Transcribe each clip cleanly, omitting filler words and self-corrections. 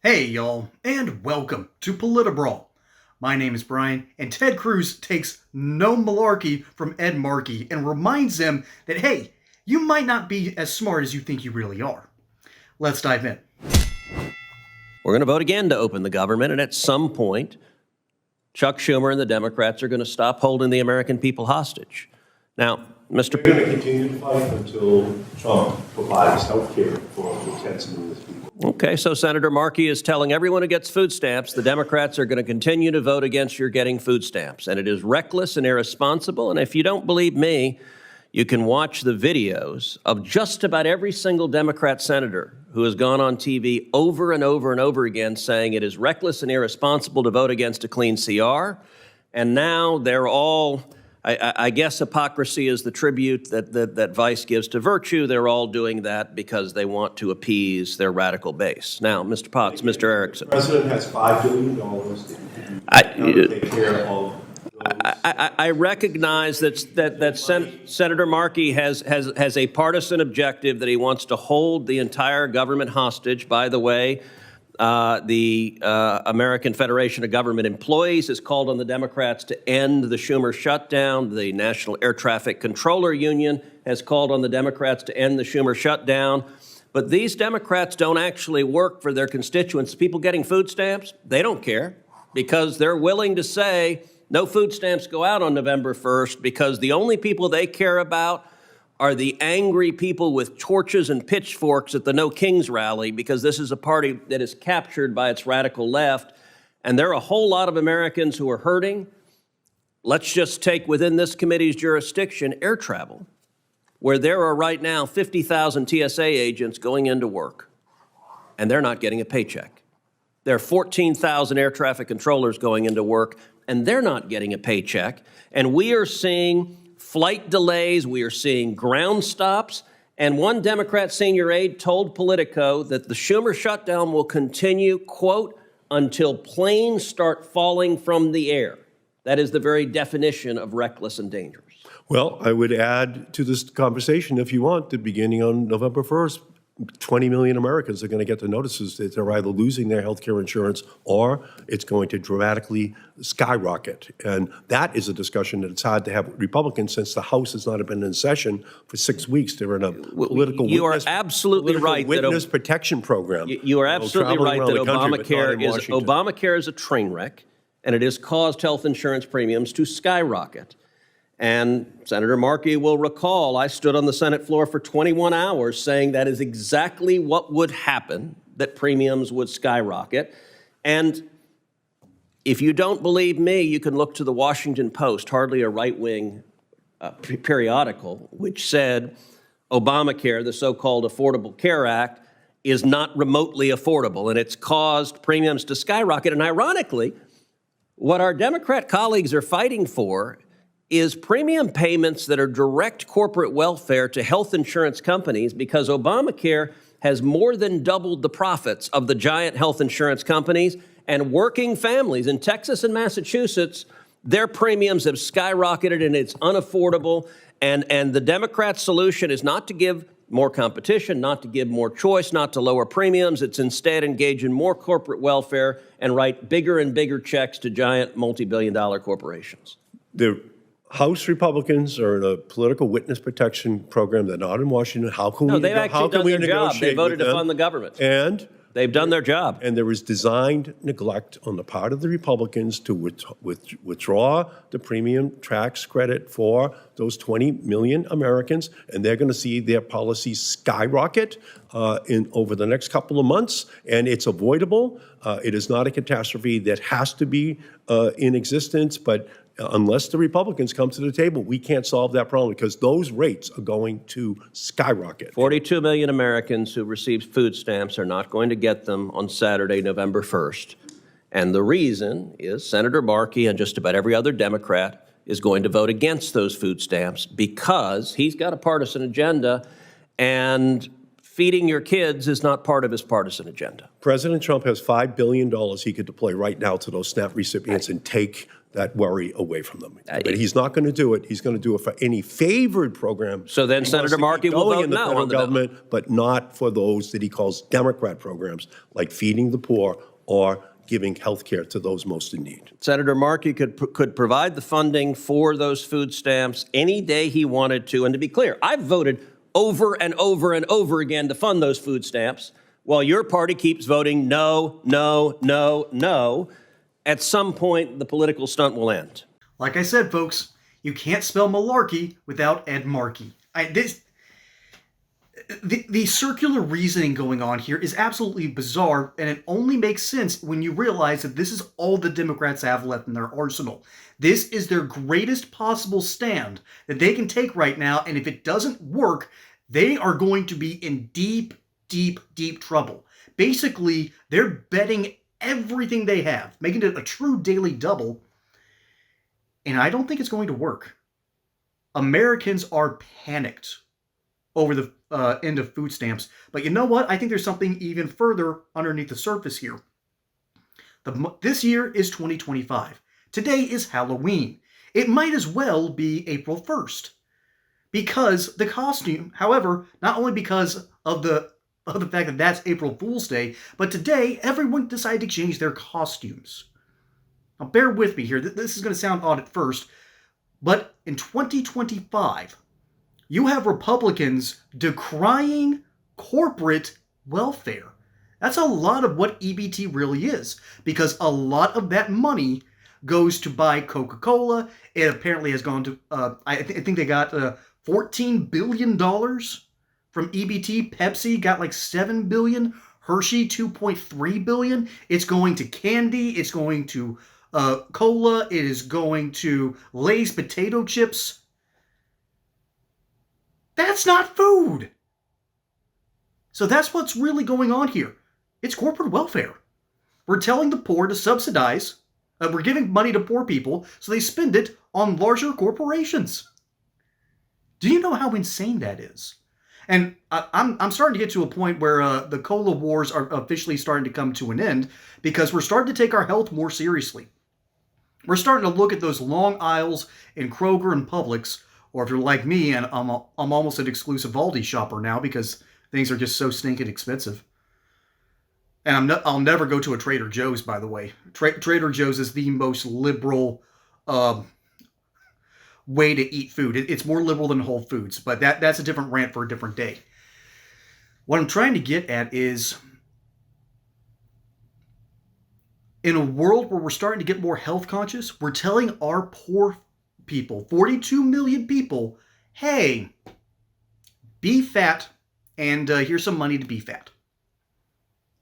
Hey y'all, and welcome to PolitiBrawl. My name is Brian, and Ted Cruz takes no malarkey from Ed Markey and reminds him that, hey, you might not be as smart as you think you really are. Let's dive in. We're going to vote again to open the government, and at some point, Chuck Schumer and the Democrats are going to stop holding the American people hostage. Now, Mr. We're going to continue to fight until Trump provides health care for the tens of millions of people. Okay, so Senator Markey is telling everyone who gets food stamps, the Democrats are going to continue to vote against your getting food stamps. And it is reckless and irresponsible. And if you don't believe me, you can watch the videos of just about every single Democrat senator who has gone on TV over and over and over again saying it is reckless and irresponsible to vote against a clean CR. And now they're all, I guess hypocrisy is the tribute that vice gives to virtue. They're all doing that because they want to appease their radical base. Now, Mr. Potts, Mr. Erickson. The president has $5 billion to take care of. I recognize that Senator Markey has a partisan objective that he wants to hold the entire government hostage. By the way, the American Federation of Government Employees has called on the Democrats to end the Schumer shutdown. The National Air Traffic Controller Union has called on the Democrats to end the Schumer shutdown. But these Democrats don't actually work for their constituents. People getting food stamps, they don't care because they're willing to say no food stamps go out on November 1st because the only people they care about are the angry people with torches and pitchforks at the No Kings rally, because this is a party that is captured by its radical left. And there are a whole lot of Americans who are hurting. Let's just take within this committee's jurisdiction air travel, where there are right now 50,000 TSA agents going into work, and they're not getting a paycheck. There are 14,000 air traffic controllers going into work, and they're not getting a paycheck. And we are seeing flight delays, we are seeing ground stops, and one Democrat senior aide told Politico that the Schumer shutdown will continue, quote, until planes start falling from the air. That is the very definition of reckless and dangerous. Well, I would add to this conversation, if you want, that beginning on November 1st, 20 million Americans are going to get the notices that they're either losing their health care insurance or it's going to dramatically skyrocket. And that is a discussion that it's hard to have with Republicans since the House has not been in session for 6 weeks. They're in a political You are absolutely right. Witness protection program. You are absolutely right that Obamacare is a train wreck, and it has caused health insurance premiums to skyrocket. And Senator Markey will recall I stood on the Senate floor for 21 hours saying that is exactly what would happen, that premiums would skyrocket. And if you don't believe me, you can look to the Washington Post, hardly a right-wing periodical, which said Obamacare, the so-called Affordable Care Act, is not remotely affordable, and it's caused premiums to skyrocket. And ironically, what our Democrat colleagues are fighting for is premium payments that are direct corporate welfare to health insurance companies, because Obamacare has more than doubled the profits of the giant health insurance companies, and working families in Texas and Massachusetts, their premiums have skyrocketed and it's unaffordable. And the Democrat solution is not to give more competition, not to give more choice, not to lower premiums. It's instead engage in more corporate welfare and write bigger and bigger checks to giant multi-billion-dollar corporations. The House Republicans are in a political witness protection program. They're not in Washington. How can we they've actually done their job. They voted to fund the government. And they've done their job. And there is designed neglect on the part of the Republicans to withdraw the premium tax credit for those 20 million Americans, and they're going to see their policies skyrocket over the next couple of months, and it's avoidable. It is not a catastrophe that has to be in existence, but unless the Republicans come to the table, we can't solve that problem because those rates are going to skyrocket. 42 million Americans who receive food stamps are not going to get them on Saturday, November 1st. And the reason is Senator Markey and just about every other Democrat is going to vote against those food stamps because he's got a partisan agenda, and feeding your kids is not part of his partisan agenda. President Trump has $5 billion he could deploy right now to those SNAP recipients and take that worry away from them. But he's not going to do it. He's going to do it for any favored program. So then He Senator wants to keep Markey will going vote in the no federal on the bill. government, but not for those that he calls Democrat programs, like feeding the poor or giving health care to those most in need. Senator Markey could provide the funding for those food stamps any day he wanted to. And to be clear, I've voted over and over and over again to fund those food stamps, while your party keeps voting no, no, no, no. At some point, the political stunt will end. Like I said, folks, you can't spell malarkey without Ed Markey. The circular reasoning going on here is absolutely bizarre, and it only makes sense when you realize that this is all the Democrats have left in their arsenal. This is their greatest possible stand that they can take right now, and if it doesn't work, they are going to be in deep, deep, deep trouble. Basically, they're betting everything they have, making it a true daily double, and I don't think it's going to work. Americans are panicked over the end of food stamps. But you know what? I think there's something even further underneath the surface here. This year is 2025. Today is Halloween. It might as well be April 1st. Because the costume, however, not only because of the fact that that's April Fool's Day, but today everyone decided to change their costumes. Now bear with me here. This is going to sound odd at first, but in 2025, you have Republicans decrying corporate welfare. That's a lot of what EBT really is, because a lot of that money goes to buy Coca-Cola. It apparently has gone to, I think they got $14 billion from EBT. Pepsi got like $7 billion. Hershey, $2.3 billion. It's going to candy. It's going to cola. It is going to Lay's potato chips. That's not food. So that's what's really going on here. It's corporate welfare. We're telling the poor to subsidize. We're giving money to poor people so they spend it on larger corporations. Do you know how insane that is? And I'm starting to get to a point where the cola wars are officially starting to come to an end, because we're starting to take our health more seriously. We're starting to look at those long aisles in Kroger and Publix. Or if you're like me, and I'm almost an exclusive Aldi shopper now because things are just so stinking expensive. And I'll never go to a Trader Joe's, by the way. Trader Joe's is the most liberal way to eat food. It's more liberal than Whole Foods, but that's a different rant for a different day. What I'm trying to get at is, in a world where we're starting to get more health conscious, we're telling our poor people, 42 million people, hey, be fat, and here's some money to be fat.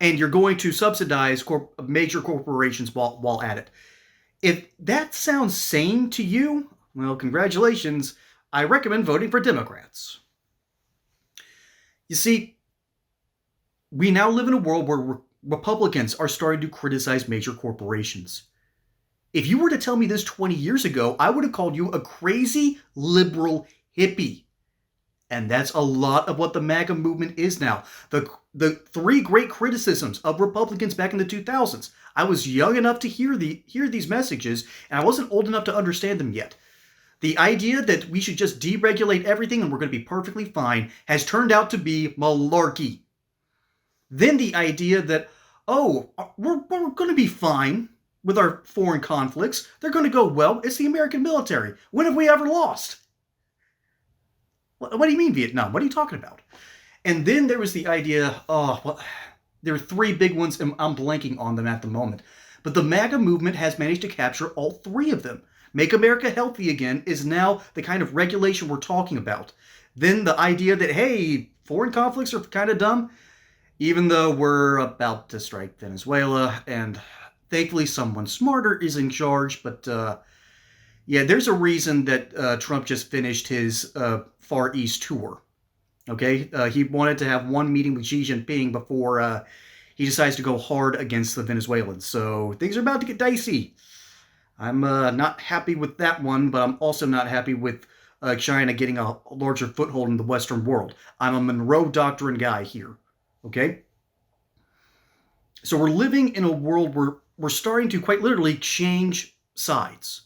And you're going to subsidize major corporations while at it. If that sounds sane to you, well, congratulations. I recommend voting for Democrats. You see, we now live in a world where Republicans are starting to criticize major corporations. If you were to tell me this 20 years ago, I would have called you a crazy liberal hippie. And that's a lot of what the MAGA movement is now. The three great criticisms of Republicans back in the 2000s. I was young enough to hear these messages, and I wasn't old enough to understand them yet. The idea that we should just deregulate everything and we're going to be perfectly fine has turned out to be malarkey. Then the idea that, oh, we're going to be fine with our foreign conflicts. They're going to go well. It's the American military. When have we ever lost? What do you mean Vietnam? What are you talking about? And then there was the idea, there are three big ones, and I'm blanking on them at the moment. But the MAGA movement has managed to capture all three of them. Make America Healthy Again is now the kind of regulation we're talking about. Then the idea that, hey, foreign conflicts are kind of dumb, even though we're about to strike Venezuela, and thankfully someone smarter is in charge. But yeah, there's a reason that Trump just finished his Far East tour. Okay, he wanted to have one meeting with Xi Jinping before he decides to go hard against the Venezuelans. So things are about to get dicey. I'm not happy with that one, but I'm also not happy with China getting a larger foothold in the Western world. I'm a Monroe Doctrine guy here. Okay? So we're living in a world where we're starting to quite literally change sides.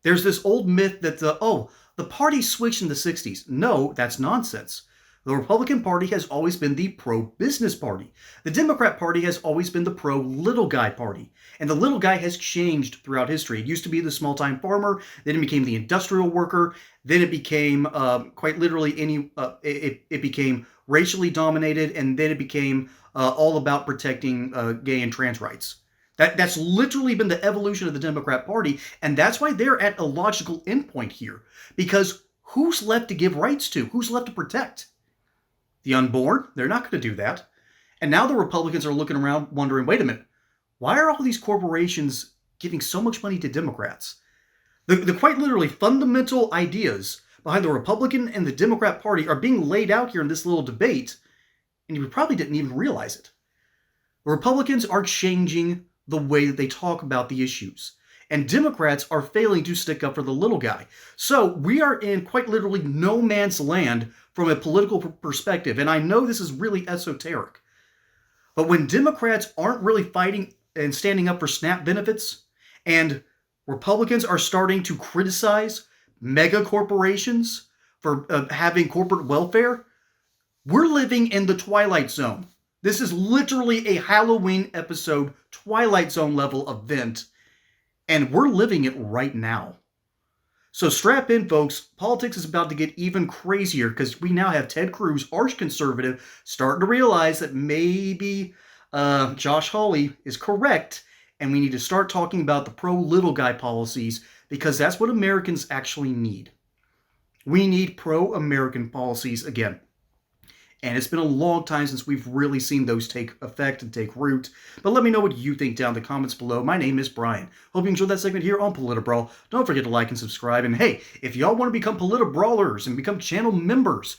There's this old myth that the party switched in the 60s. No, that's nonsense. The Republican Party has always been the pro-business party. The Democrat Party has always been the pro-little guy party. And the little guy has changed throughout history. It used to be the small-time farmer, then it became the industrial worker, then it became quite literally it became racially dominated, and then it became all about protecting gay and trans rights. That's literally been the evolution of the Democrat Party, and that's why they're at a logical endpoint here. Because who's left to give rights to? Who's left to protect? The unborn? They're not going to do that. And now the Republicans are looking around wondering, wait a minute, why are all these corporations giving so much money to Democrats? The quite literally fundamental ideas behind the Republican and the Democrat Party are being laid out here in this little debate, and you probably didn't even realize it. The Republicans are changing the way that they talk about the issues, and Democrats are failing to stick up for the little guy. So we are in quite literally no man's land from a political perspective, and I know this is really esoteric, but when Democrats aren't really fighting and standing up for SNAP benefits, and Republicans are starting to criticize mega corporations for having corporate welfare, we're living in the Twilight Zone. This is literally a Halloween episode, Twilight Zone level event, and we're living it right now. So strap in, folks. Politics is about to get even crazier because we now have Ted Cruz, arch conservative, starting to realize that maybe Josh Hawley is correct, and we need to start talking about the pro-little guy policies because that's what Americans actually need. We need pro-American policies again. And it's been a long time since we've really seen those take effect and take root. But let me know what you think down in the comments below. My name is Brian. Hope you enjoyed that segment here on PolitiBrawl. Don't forget to like and subscribe. And hey, if y'all want to become PolitiBrawlers and become channel members,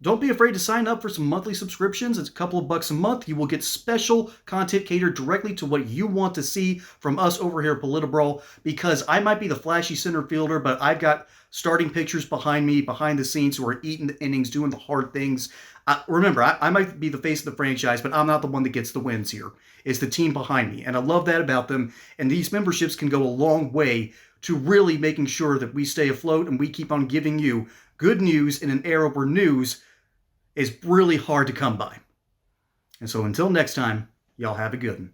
don't be afraid to sign up for some monthly subscriptions. It's a couple of bucks a month. You will get special content catered directly to what you want to see from us over here at PolitiBrawl, because I might be the flashy center fielder, but I've got starting pitchers behind me, behind the scenes, who are eating the innings, doing the hard things. Remember, I might be the face of the franchise, but I'm not the one that gets the wins here. It's the team behind me, and I love that about them. And these memberships can go a long way to really making sure that we stay afloat and we keep on giving you good news in an era where news is really hard to come by. And so until next time, y'all have a good one.